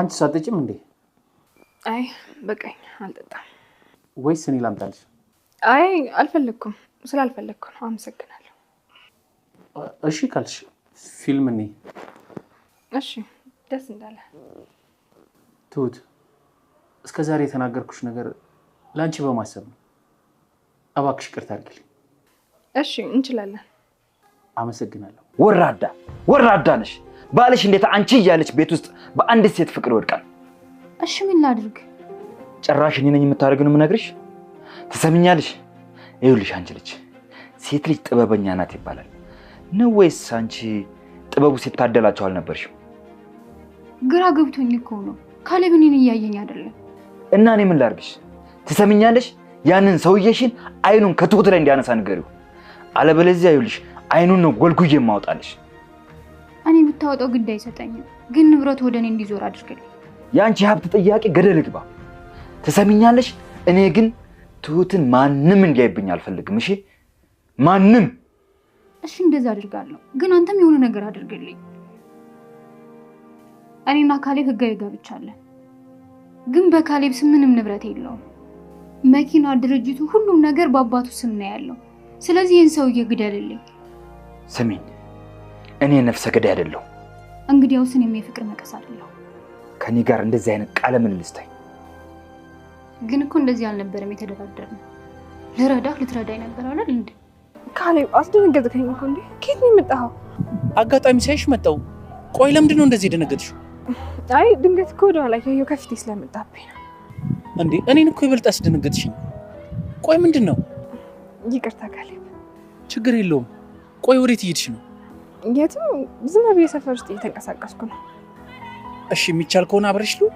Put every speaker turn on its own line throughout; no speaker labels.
አንቺ ሳትጠጪም እንዴ?
አይ በቃኝ አልጠጣም።
ወይስ እኔ ላምጣልሽ?
አይ አልፈለኩም፣ ስላልፈለኩ ነው። አመሰግናለሁ።
እሺ ካልሽ ፊልም እኔ
እሺ ደስ እንዳለ።
ትሁት እስከ ዛሬ የተናገርኩሽ ነገር ላንቺ በማሰብ ነው። እባክሽ ይቅርታ አድርጊልኝ።
እሺ እንችላለን።
አመሰግናለሁ።
ወራዳ ነሽ። ባልሽ እንዴት አንቺ እያለች ቤት ውስጥ በአንድ ሴት ፍቅር ይወድቃል?
እሺ ምን ላድርግ?
ጭራሽ እኔ ነኝ የምታደርገው ነው የምነግርሽ። ትሰሚኛለሽ? ይኸውልሽ አንቺ ልጅ ሴት ልጅ ጥበበኛ ናት ይባላል ነው ወይስ አንቺ ጥበቡ ሲታደላቸው አልነበርሽም?
ግራ ገብቶኝ እኮ ነው። ካሌብ እኔን እያየኝ አይደለም።
እና እኔ ምን ላድርግሽ? ትሰሚኛለሽ? ያንን ሰውዬሽን አይኑን ከትሁት ላይ እንዲያነሳ ንገሪው። አለበለዚያ ይኸውልሽ አይኑን ነው ጎልጉዬ የማወጣልሽ።
እኔ ብታወጣው ግድ አይሰጠኝም፣ ግን ንብረቱ ወደ እኔ እንዲዞር አድርግልኝ።
የአንቺ ሀብት ጥያቄ ገደል ግባ። ትሰሚኛለሽ? እኔ ግን ትሁትን ማንም እንዲያይብኝ አልፈልግም። እሺ ማንም።
እሺ እንደዛ አድርጋለሁ፣ ግን አንተም የሆነ ነገር አድርግልኝ። እኔና ካሌብ ህጋዊ ጋብቻ አለን፣ ግን በካሌብ ስም ምንም ንብረት የለውም። መኪና፣ ድርጅቱ፣ ሁሉም ነገር በአባቱ ስም ነው ያለው። ስለዚህ ይህን ሰውዬ ግደልልኝ።
ስሚኝ፣ እኔ ነፍሰ ገዳይ አይደለሁ።
እንግዲያውስ እኔም የፍቅር መቀስ አይደለሁ።
ከኔ ጋር እንደዚህ አይነት ቃለ ምልልስ ታይ።
ግን እኮ እንደዚህ አልነበረም የተደራደርነው። ልትረዳኝ ነበር አይደል እንዴ?
ካሌብ አስደነገጥከኝ እኮ እንዴ። ከየት ነው የመጣኸው?
አጋጣሚ ሳይሽ መጣሁ። ቆይ ለምንድን ነው እንደዚህ የደነገጥሽው?
አይ ድንገት እኮ ወደኋላ ያየው ከፊቴ ስለመጣብኝ ነው።
እንዴ እኔን እኮ ይበልጥ አስደነገጥሽኝ። ቆይ ምንድን ነው?
ይቅርታ ካሌብ።
ችግር የለውም። ቆይ ወዴት እየሄድሽ ነው?
የትም ዝም ብዬ ሰፈር ውስጥ እየተንቀሳቀስኩ ነው።
እሺ የሚቻል ከሆነ አብረሽ ሉ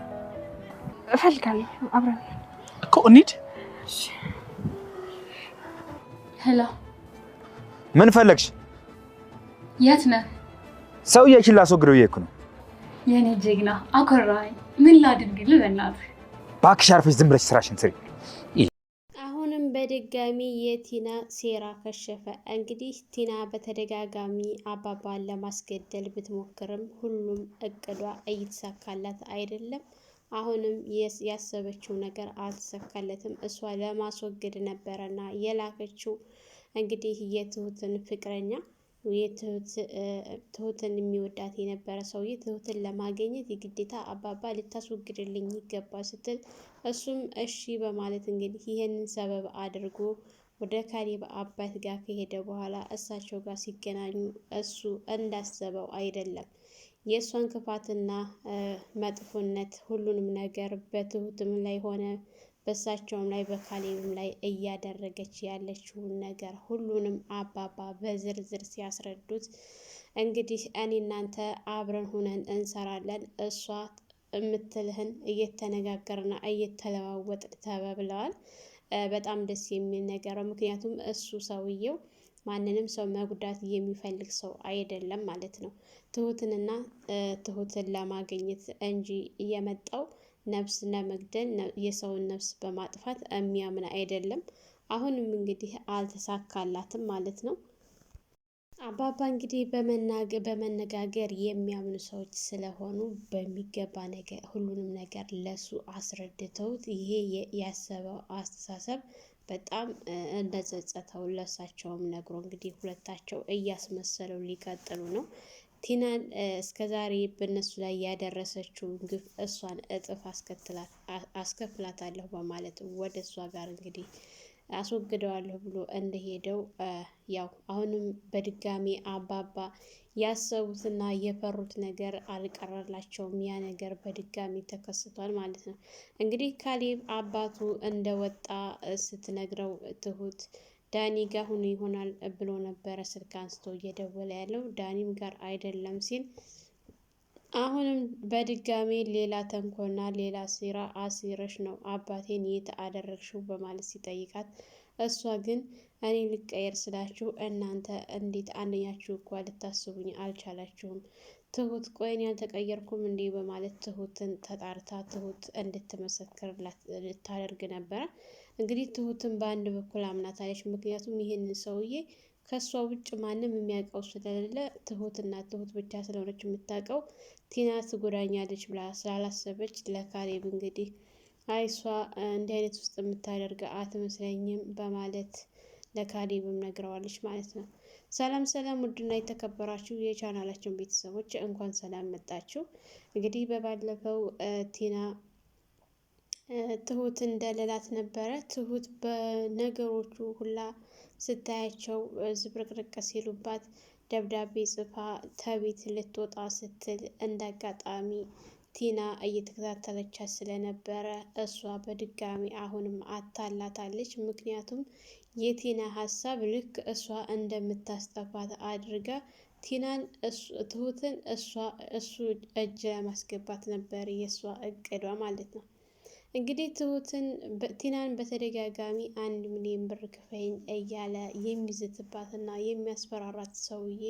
እፈልጋለሁ። አብረን
እኮ እንሂድ።
ሄሎ፣
ምን ፈለግሽ?
የት ነህ?
ሰውዬሽን ላስወግደው እየሄድኩ ነው።
የኔ ጀግና አኮራኝ። ምን ላድርግልህ? በእናትህ
እባክሽ አርፈሽ ዝም ብለሽ ስራሽን ስሪ።
አሁንም በድጋሚ የቲና ሴራ ከሸፈ። እንግዲህ ቲና በተደጋጋሚ አባባን ለማስገደል ብትሞክርም ሁሉም እቅዷ እየተሳካላት አይደለም። አሁንም ያሰበችው ነገር አልተሳካለትም። እሷ ለማስወገድ ነበረና የላከችው እንግዲህ የትሁትን ፍቅረኛ ትሁትን የሚወዳት የነበረ ሰውዬ ትሁትን ለማግኘት የግዴታ አባባ ልታስወግድልኝ ይገባ ስትል እሱም እሺ በማለት እንግዲህ ይህንን ሰበብ አድርጎ ወደ ካሌብ አባት ጋር ከሄደ በኋላ እሳቸው ጋር ሲገናኙ እሱ እንዳሰበው አይደለም። የእሷን ክፋትና መጥፎነት ሁሉንም ነገር በትሁትም ላይ ሆነ በእሳቸውም ላይ በካሌብም ላይ እያደረገች ያለችውን ነገር ሁሉንም አባባ በዝርዝር ሲያስረዱት እንግዲህ እኔ እናንተ አብረን ሁነን እንሰራለን፣ እሷ የምትልህን እየተነጋገርና እየተለዋወጥ ተባብለዋል። በጣም ደስ የሚል ነገር ነው። ምክንያቱም እሱ ሰውየው ማንንም ሰው መጉዳት የሚፈልግ ሰው አይደለም ማለት ነው። ትሁትንና ትሁትን ለማግኘት እንጂ የመጣው ነፍስ ለመግደል የሰውን ነፍስ በማጥፋት የሚያምን አይደለም። አሁንም እንግዲህ አልተሳካላትም ማለት ነው። አባባ እንግዲህ በመነጋገር የሚያምኑ ሰዎች ስለሆኑ በሚገባ ነገር ሁሉንም ነገር ለሱ አስረድተውት ይሄ ያሰበው አስተሳሰብ በጣም እንደጸጸተው ለሳቸውም ነግሮ እንግዲህ ሁለታቸው እያስመሰለው ሊቀጥሉ ነው። ቲናን እስከዛሬ በእነሱ ላይ ያደረሰችውን ግፍ እሷን እጥፍ አስከፍላታለሁ በማለት ወደ እሷ ጋር እንግዲህ አስወግደዋለሁ ብሎ እንደሄደው ያው አሁንም በድጋሚ አባባ ያሰቡትና የፈሩት ነገር አልቀረላቸውም። ያ ነገር በድጋሚ ተከስቷል ማለት ነው። እንግዲህ ካሌብ አባቱ እንደወጣ ስትነግረው ትሁት ዳኒ ጋር ሁኑ ይሆናል ብሎ ነበረ ስልክ አንስቶ እየደወለ ያለው ዳኒም ጋር አይደለም ሲል አሁንም በድጋሚ ሌላ ተንኮልና ሌላ ሴራ አሲረሽ ነው አባቴን የት አደረግሽው በማለት ሲጠይቃት እሷ ግን እኔ ልቀየር ስላችሁ እናንተ እንዴት አንደኛችሁ እኮ ልታስቡኝ አልቻላችሁም። ትሁት ቆይን ያልተቀየርኩም እንዴ በማለት ትሁትን ተጣርታ ትሁት እንድትመሰክርላት ልታደርግ ነበረ። እንግዲህ ትሁትን በአንድ በኩል አምናታለች። ምክንያቱም ይህንን ሰውዬ ከሷ ውጭ ማንም የሚያውቀው ስለሌለ ትሁትና ትሁት ብቻ ስለሆነች የምታውቀው ቲና ትጎዳኛለች ብላ ስላላሰበች ለካሌብ እንግዲህ አይሷ እንዲህ አይነት ውስጥ የምታደርግ አትመስለኝም በማለት ለካሌብም ነግረዋለች ማለት ነው። ሰላም ሰላም! ውድና የተከበራችሁ የቻናላችን ቤተሰቦች እንኳን ሰላም መጣችሁ። እንግዲህ በባለፈው ቲና ትሁት እንደሌላት ነበረ። ትሁት በነገሮቹ ሁላ ስታያቸው ዝብርቅርቅ ሲሉባት ደብዳቤ ጽፋ ተቤት ልትወጣ ስትል እንዳጋጣሚ ቲና እየተከታተለቻት ስለነበረ እሷ በድጋሚ አሁንም አታላታለች። ምክንያቱም የቲና ሀሳብ ልክ እሷ እንደምታስጠፋት አድርጋ ትሁትን እሱ እጅ ለማስገባት ነበር የእሷ እቅዷ ማለት ነው። እንግዲህ ቲናን በተደጋጋሚ 1 ሚሊዮን ብር ክፈይኝ እያለ የሚዝትባትና የሚያስፈራራት ሰውዬ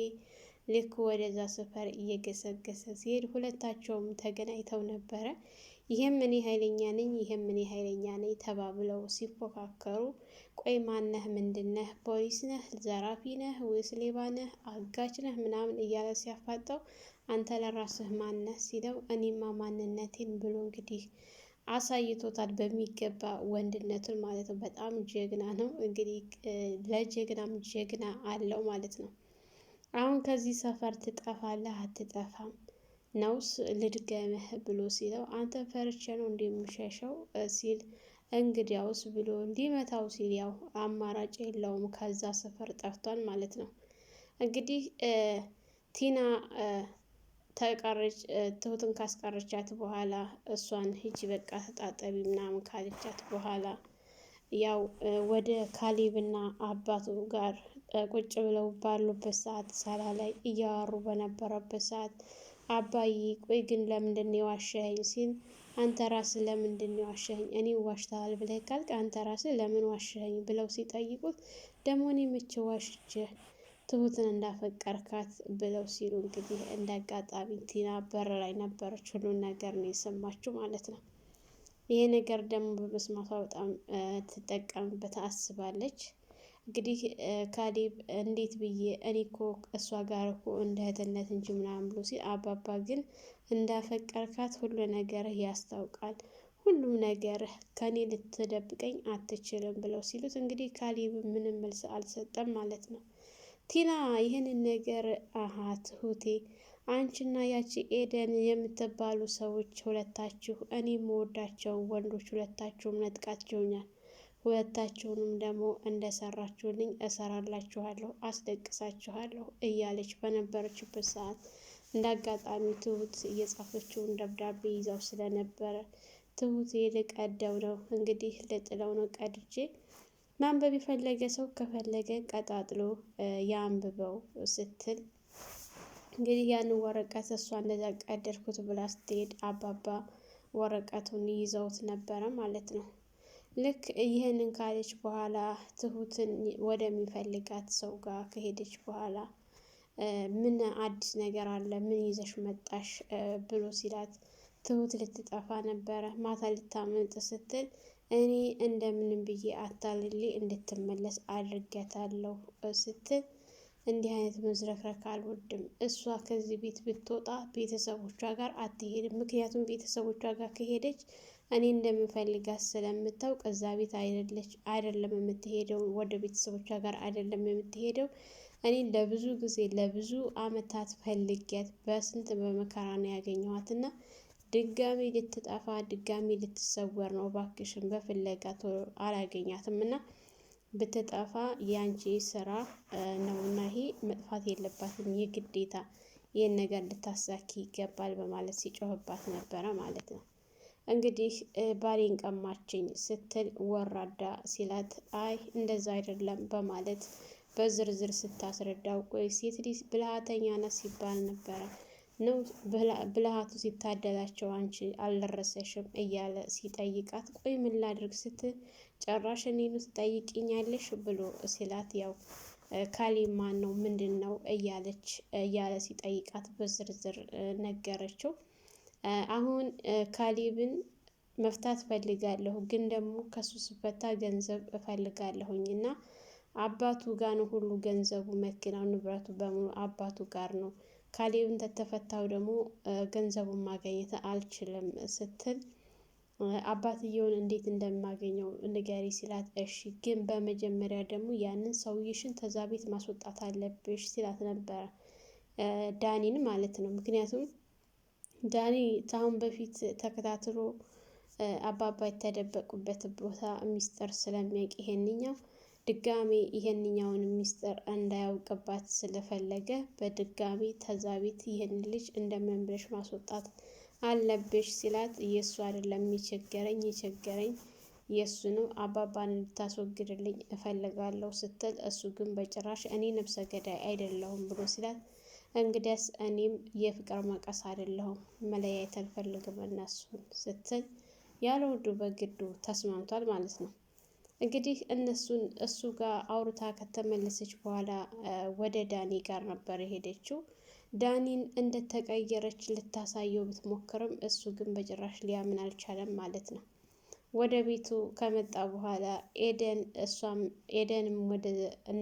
ልክ ወደዛ ሰፈር እየገሰገሰ ሲሄድ ሁለታቸውም ተገናኝተው ነበረ። ይህም እኔ ኃይለኛ ነኝ፣ ይህም እኔ ኃይለኛ ነኝ ተባብለው ሲፎካከሩ፣ ቆይ ማነህ? ምንድነህ? ፖሊስ ነህ? ዘራፊ ነህ? ወይስ ሌባ ነህ? አጋች ነህ? ምናምን እያለ ሲያፋጠው አንተ ለራስህ ማነህ ሲለው እኔማ ማንነቴን ብሎ እንግዲህ አሳይቶታል በሚገባ ወንድነቱን ማለት ነው። በጣም ጀግና ነው እንግዲህ ለጀግናም ጀግና አለው ማለት ነው። አሁን ከዚህ ሰፈር ትጠፋለህ አትጠፋም ነውስ ልድገምህ ብሎ ሲለው አንተ ፈርቼ ነው እንደምሸሸው ሲል እንግዲያውስ ብሎ ሊመታው ሲል ያው አማራጭ የለውም ከዛ ሰፈር ጠፍቷል ማለት ነው። እንግዲህ ቲና ትሁትን ካስቀረቻት በኋላ እሷን ሂጂ በቃ ተጣጠቢ ምናምን ካለቻት በኋላ ያው ወደ ካሌብና አባቱ ጋር ቁጭ ብለው ባሉበት ሰዓት ሳላ ላይ እያወሩ በነበረበት ሰዓት አባዬ ቆይ ግን ለምንድን ነው የዋሸኸኝ ሲል አንተ ራስህ ለምንድን ነው የዋሸኸኝ? እኔ ዋሽተሃል ብለህ ካልክ አንተ ራስህ ለምን ዋሸኸኝ ብለው ሲጠይቁት ደግሞ እኔ መቼ ዋሽቼ ትሁትን እንዳፈቀርካት ብለው ሲሉ እንግዲህ እንደ አጋጣሚ ቲና በር ላይ ነበረች። ሁሉን ነገር ነው የሰማችው ማለት ነው። ይሄ ነገር ደግሞ በመስማቷ በጣም ትጠቀምበት አስባለች። እንግዲህ ካሌብ እንዴት ብዬ እኔ እኮ እሷ ጋር እኮ እንደ እህትነት እንጂ ምናምን ብሎ ሲል አባባ ግን እንዳፈቀርካት ሁሉ ነገር ያስታውቃል፣ ሁሉም ነገር ከኔ ልትደብቀኝ አትችልም ብለው ሲሉት እንግዲህ ካሌብ ምንም መልስ አልሰጠም ማለት ነው። ቲና ይህንን ነገር ትሁቴ አንቺና ያቺ ኤደን የምትባሉ ሰዎች ሁለታችሁ እኔ የምወዳቸው ወንዶች ሁለታችሁም ነጥቃችሁኛል፣ ሁለታችሁንም ደግሞ እንደሰራችሁልኝ እሰራላችኋለሁ፣ አስለቅሳችኋለሁ እያለች በነበረችበት ሰዓት እንደ አጋጣሚ ትሁት እየጻፈችውን ደብዳቤ ይዛው ስለነበረ ትሁት ልቀደው ነው እንግዲህ ልጥለው ነው ቀድጄ ማንበብ የፈለገ ሰው ከፈለገ ቀጣጥሎ ያንብበው ስትል እንግዲህ ያንን ወረቀት እሷ እንደዛ ቀደድኩት ብላ ስትሄድ አባባ ወረቀቱን ይዘውት ነበረ ማለት ነው። ልክ ይህንን ካለች በኋላ ትሁትን ወደሚፈልጋት ሰው ጋር ከሄደች በኋላ ምን አዲስ ነገር አለ? ምን ይዘሽ መጣሽ? ብሎ ሲላት ትሁት ልትጠፋ ነበረ ማታ ልታመልጥ ስትል እኔ እንደምንም ብዬ አታልሌ እንድትመለስ አድርጊያታለሁ ስትል እንዲህ አይነት መዝረክረክ አልወድም። እሷ ከዚህ ቤት ብትወጣ ቤተሰቦቿ ጋር አትሄድም። ምክንያቱም ቤተሰቦቿ ጋር ከሄደች እኔ እንደምፈልጋት ስለምታውቅ እዛ ቤት አይደለም የምትሄደው፣ ወደ ቤተሰቦቿ ጋር አይደለም የምትሄደው። እኔ ለብዙ ጊዜ ለብዙ አመታት ፈልጊያት በስንት በመከራ ነው ያገኘኋትና ድጋሚ ልትጠፋ ድጋሚ ልትሰወር ነው። እባክሽን በፍለጋ አላገኛትም እና ብትጠፋ ያንቺ ስራ ነውና ይሄ መጥፋት የለባትም የግዴታ ይህን ነገር ልታሳኪ ይገባል በማለት ሲጮህባት ነበረ ማለት ነው። እንግዲህ ባሌን ቀማችኝ ስትል ወራዳ ሲላት አይ እንደዛ አይደለም በማለት በዝርዝር ስታስረዳው ቆይ ሴት ልጅ ብልሃተኛ ናት ሲባል ነበረ ነው ብልሃቱ ሲታደላቸው አንቺ አልደረሰሽም እያለ ሲጠይቃት ቆይ ምን ላድርግ ስትል ጨራሽ እኔኑ ትጠይቂኛለሽ ብሎ ሲላት ያው ካሌብ ማን ነው ምንድን ነው እያለ ሲጠይቃት በዝርዝር ነገረችው። አሁን ካሌብን መፍታት ፈልጋለሁ ግን ደግሞ ከሱ ስፈታ ገንዘብ እፈልጋለሁኝ እና አባቱ ጋር ነው ሁሉ ገንዘቡ፣ መኪናው፣ ንብረቱ በሙሉ አባቱ ጋር ነው። ካሌብን ተተፈታው ደግሞ ገንዘቡን ማግኘት አልችልም ስትል አባትየውን እንዴት እንደማገኘው ንገሪ ሲላት፣ እሺ ግን በመጀመሪያ ደግሞ ያንን ሰውዬሽን ተዛ ቤት ማስወጣት አለብሽ ሲላት ነበረ፣ ዳኒን ማለት ነው። ምክንያቱም ዳኒ ታሁን በፊት ተከታትሎ አባባ የተደበቁበት ቦታ ሚስጥር ስለሚያውቅ ይሄንኛው ድጋሜ ይሄንኛውን ሚስጥር እንዳያውቅባት ስለፈለገ በድጋሚ ተዛ ቤት ይህን ልጅ እንደምን ብለሽ ማስወጣት አለብሽ ሲላት፣ የእሱ አይደለም የቸገረኝ የእሱ ነው፣ አባባን እንድታስወግድልኝ እፈልጋለሁ ስትል፣ እሱ ግን በጭራሽ እኔ ነብሰ ገዳይ አይደለሁም ብሎ ሲላት፣ እንግዲያስ እኔም የፍቅር መቀስ አይደለሁም መለያየት አልፈልግም እነሱን ስትል ያለ ወዱ በግዱ ተስማምቷል ማለት ነው። እንግዲህ እሱ ጋር አውርታ ከተመለሰች በኋላ ወደ ዳኒ ጋር ነበር የሄደችው። ዳኒን እንደተቀየረች ልታሳየው ብትሞክርም እሱ ግን በጭራሽ ሊያምን አልቻለም ማለት ነው። ወደ ቤቱ ከመጣ በኋላ ኤደንም ወደ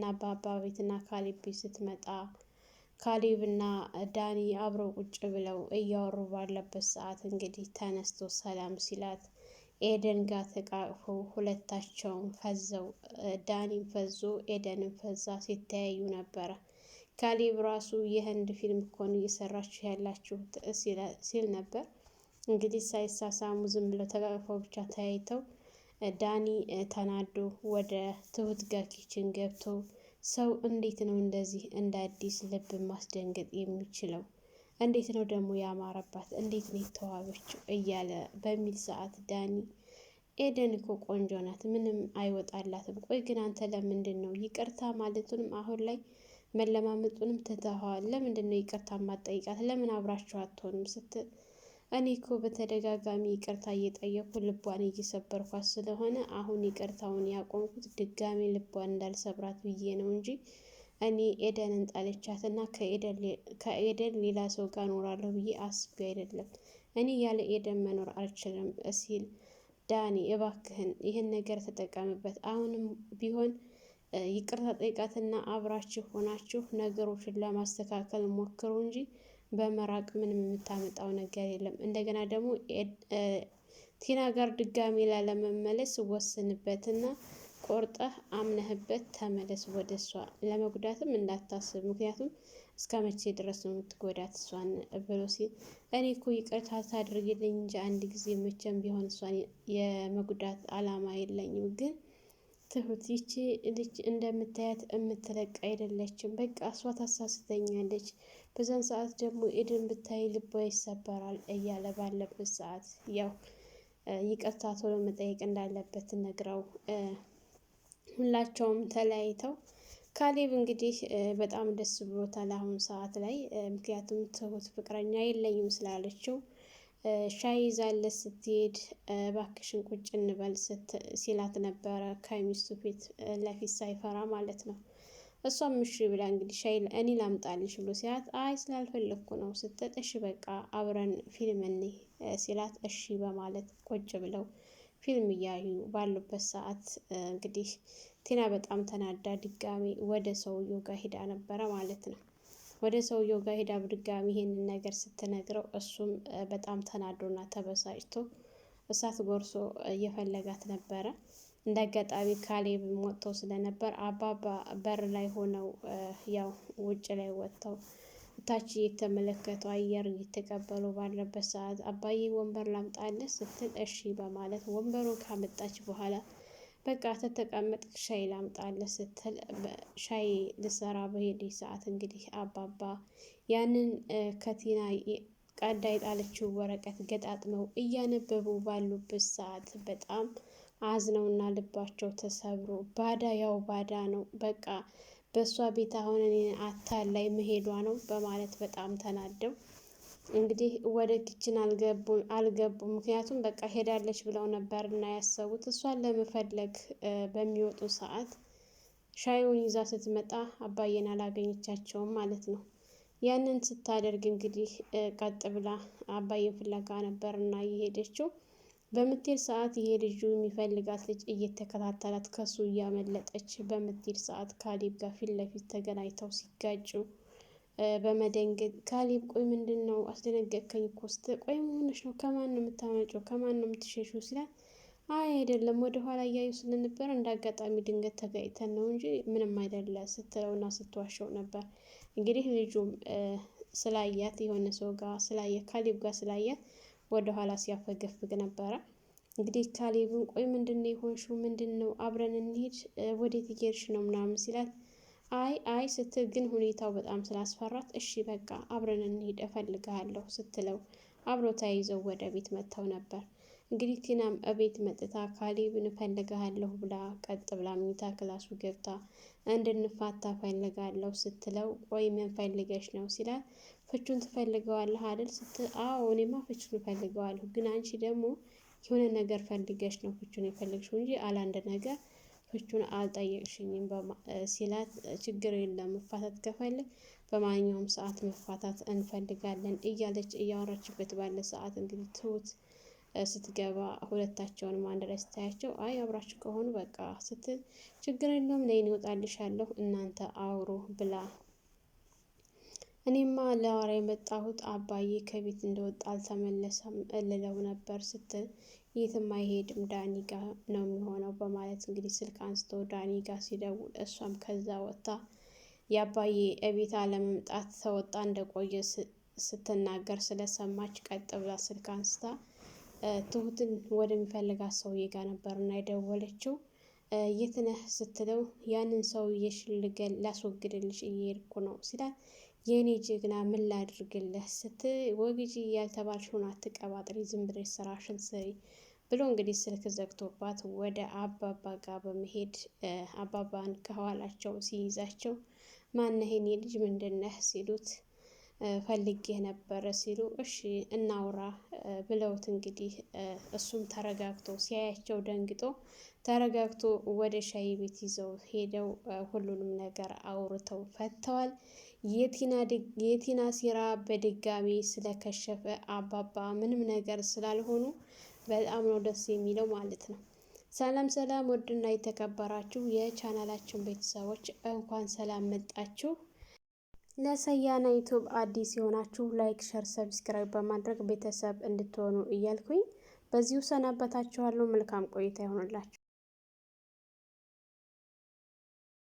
አባባ ቤትና ካሌብ ቤት ስትመጣ ካሌብና ዳኒ አብረው ቁጭ ብለው እያወሩ ባለበት ሰዓት እንግዲህ ተነስቶ ሰላም ሲላት ኤደን ጋር ተቃቅፈው ሁለታቸውን ፈዘው ዳኒን ፈዞ ኤደንን ፈዛ ሲተያዩ ነበረ። ካሌብ ራሱ የህንድ ፊልም እኮ ነው እየሰራችሁ ያላችሁት ሲል ነበር። እንግዲህ ሳይሳሳሙ ዝም ብለው ተቃቅፈው ብቻ ተያይተው ዳኒ ተናዶ ወደ ትሁት ጋር ኪችን ገብቶ ሰው እንዴት ነው እንደዚህ እንደ አዲስ ልብ ማስደንገጥ የሚችለው? እንዴት ነው ደግሞ ያማረባት? እንዴት ነው የተዋበችው? እያለ በሚል ሰዓት ዳኒ ኤደን እኮ ቆንጆ ናት፣ ምንም አይወጣላትም። ቆይ ግን አንተ ለምንድን ነው ይቅርታ ማለቱንም አሁን ላይ መለማመጡንም ትተኸዋል? ለምንድን ነው ይቅርታ ማጠይቃት? ለምን አብራችሁ አትሆንም? ስትል እኔ እኮ በተደጋጋሚ ይቅርታ እየጠየኩ ልቧን እየሰበርኳት ስለሆነ አሁን ይቅርታውን ያቆምኩት ድጋሚ ልቧን እንዳልሰብራት ብዬ ነው እንጂ እኔ ኤደንን ጠልቻት እና ከኤደን ሌላ ሰው ጋር እኖራለሁ ብዬ አስቤ አይደለም። እኔ ያለ ኤደን መኖር አልችልም ሲል ዳኒ እባክህን ይህን ነገር ተጠቀምበት። አሁንም ቢሆን ይቅርታ ጠይቃትና አብራችሁ ሆናችሁ ነገሮችን ለማስተካከል ሞክሩ እንጂ በመራቅ ምንም የምታመጣው ነገር የለም። እንደገና ደግሞ ቲና ጋር ድጋሚ ላለመመለስ ወስንበትና ቆርጠህ አምነህበት ተመለስ ወደ እሷ። ለመጉዳትም እንዳታስብ፣ ምክንያቱም እስከ መቼ ድረስ ነው የምትጎዳት እሷን ብሎ ሲል እኔ እኮ ይቅርታ ታድርግልኝ እንጂ አንድ ጊዜ መቼም ቢሆን እሷን የመጉዳት አላማ የለኝም። ግን ትሁት ይቺ ልጅ እንደምታያት የምትለቅ አይደለችም። በቃ እሷ ታሳስተኛለች። በዛን ሰዓት ደግሞ ኤደን ብታይ ልቧ ይሰበራል እያለ ባለበት ሰዓት ያው ይቅርታ ቶሎ መጠየቅ እንዳለበት ነግረው ሁላቸውም ተለያይተው ካሌብ እንግዲህ በጣም ደስ ብሎታል አሁን ሰዓት ላይ። ምክንያቱም ትሁት ፍቅረኛ የለኝም ስላለችው ሻይ ይዛለት ስትሄድ እባክሽን ቁጭ እንበል ሲላት ነበረ፣ ከሚስቱ ፊት ለፊት ሳይፈራ ማለት ነው። እሷም እሺ ብላ እንግዲህ ሻይ እኔ ላምጣልሽ ብሎ ሲላት አይ ስላልፈለግኩ ነው ስትል እሺ በቃ አብረን ፊልም እንይ ሲላት እሺ በማለት ቁጭ ብለው ፊልም እያዩ ባሉበት ሰዓት እንግዲህ ቲና በጣም ተናዳ ድጋሚ ወደ ሰውየው ጋር ሄዳ ነበረ ማለት ነው። ወደ ሰውየው ጋር ሄዳ በድጋሚ ይሄንን ነገር ስትነግረው እሱም በጣም ተናዶና ተበሳጭቶ እሳት ጎርሶ እየፈለጋት ነበረ። እንደ አጋጣሚ ካሌብ ወጥተው ስለነበር አባባ በር ላይ ሆነው ያው ውጭ ላይ ወጥተው ታች እየተመለከቱ አየር እየተቀበሉ ባለበት ሰዓት አባዬ ወንበር ላምጣልህ ስትል እሺ በማለት ወንበሩን ካመጣች በኋላ በቃ ተተቀመጥ ሻይ ላምጣልህ ስትል ሻይ ልሰራ በሄደ ሰዓት እንግዲህ አባባ ያንን ከቲና ቀዳ የጣለችው ወረቀት ገጣጥመው እያነበቡ ባሉበት ሰዓት በጣም አዝነውና ልባቸው ተሰብሮ ባዳ ያው ባዳ ነው፣ በቃ በእሷ ቤት አሁን እኔን አታላይ መሄዷ ነው በማለት በጣም ተናደው እንግዲህ ወደ ኪችን አልገቡም። ምክንያቱም በቃ ሄዳለች ብለው ነበር እና ያሰቡት እሷን ለመፈለግ በሚወጡ ሰዓት ሻዩን ይዛ ስትመጣ አባዬን አላገኘቻቸውም ማለት ነው። ያንን ስታደርግ እንግዲህ ቀጥ ብላ አባዬን ፍለጋ ነበር እና የሄደችው። በምትሄድ ሰዓት ይሄ ልጁ የሚፈልጋት ልጅ እየተከታተላት ከሱ እያመለጠች በምትሄድ ሰዓት ካሌብ ጋር ፊት ለፊት ተገናኝተው ሲጋጩ በመደንገጥ ካሌብ ቆይ ምንድን ነው አስደነገጥከኝ እኮ ስትል ቆይ መሆንሽ ነው ከማን ነው የምታመጪው ከማን ነው የምትሸሹው ሲላት አይ አይደለም ወደ ኋላ እያዩ ስለነበር እንደ አጋጣሚ ድንገት ተጋጭተን ነው እንጂ ምንም አይደለ ስትለውና ስትዋሸው ነበር። እንግዲህ ልጁም ስላያት የሆነ ሰው ጋር ስላያት ካሌብ ጋር ስላያት ወደ ኋላ ሲያፈገፍግ ነበረ። እንግዲህ ካሌብን ቆይ ምንድን ነው የሆንሽው ምንድን ነው አብረን እንሂድ ወዴት እየሄድሽ ነው ምናምን ሲላት አይ ስትል ግን ሁኔታው በጣም ስላስፈራት እሺ በቃ አብረን እንሂድ እፈልግሃለሁ ስትለው አብሮ ተያይዘው ወደ ቤት መጥተው ነበር። እንግዲህ ቲናም እቤት መጥታ ካሌብን እፈልግሃለሁ ብላ ቀጥ ብላ መኝታ ክላሱ ገብታ እንድንፋታ እፈልጋለሁ ስትለው ቆይ ምን ፈልገሽ ነው ሲላት ፍቹን ትፈልገዋለህ አይደል ስትል አዎ እኔማ ፍቹን እፈልገዋለሁ ግን አንቺ ደግሞ የሆነ ነገር ፈልገሽ ነው ፍቹን የፈለግሽው እንጂ አላንድ ነገር ፍቹን አልጠየቅሽኝም ሲላት ችግር የለም መፋታት ከፈለግ በማንኛውም ሰዓት መፋታት እንፈልጋለን እያለች እያወራችበት ባለ ሰዓት እንግዲህ ትሁት ስትገባ ሁለታቸውንም አንድ ላይ ስታያቸው አይ አብራችሁ ከሆኑ በቃ ስትል ችግር የለውም ነይ እወጣልሻለሁ እናንተ አውሩ ብላ እኔማ ለአወራ የመጣሁት አባዬ ከቤት እንደወጣ አልተመለሰም እልለው ነበር ስትል የትም አይሄድም ዳኒ ጋር ነው የሚሆነው በማለት እንግዲህ ስልክ አንስቶ ዳኒ ጋር ሲደውል እሷም ከዛ ወጥታ የአባዬ እቤት አለመምጣት ተወጣ እንደቆየ ስትናገር ስለሰማች ቀጥ ብላ ስልክ አንስታ ትሁትን ወደሚፈልጋት ሰውዬ ጋር ነበርና የደወለችው። የት ነህ ስትለው ያንን ሰውዬ ሽልገል ላስወግድልሽ እየሄድኩ ነው ሲላት የኔ ጀግና ምን ላድርግልህ ስትል ወግጂ ያልተባልሽውን አትቀባጥሪ ዝም ብለሽ ስራሽን ስሪ ብሎ እንግዲህ ስልክ ዘግቶባት ወደ አባባ ጋር በመሄድ አባባን ከኋላቸው ሲይዛቸው ማነህ የኔ ልጅ ምንድነህ ሲሉት ፈልጌ ነበረ ሲሉ እሺ እናውራ ብለውት እንግዲህ እሱም ተረጋግቶ ሲያያቸው ደንግጦ ተረጋግቶ ወደ ሻይ ቤት ይዘው ሄደው ሁሉንም ነገር አውርተው ፈተዋል። የቲና ሴራ በድጋሚ ስለከሸፈ አባባ ምንም ነገር ስላልሆኑ በጣም ነው ደስ የሚለው ማለት ነው። ሰላም ሰላም ውድና የተከበራችሁ የቻናላችን ቤተሰቦች እንኳን ሰላም መጣችሁ። ለሰያና ዩቲዩብ አዲስ የሆናችሁ ላይክ፣ ሸር፣ ሰብስክራይብ በማድረግ ቤተሰብ እንድትሆኑ እያልኩኝ በዚሁ ሰናበታችኋለሁ። መልካም ቆይታ ይሆንላችሁ።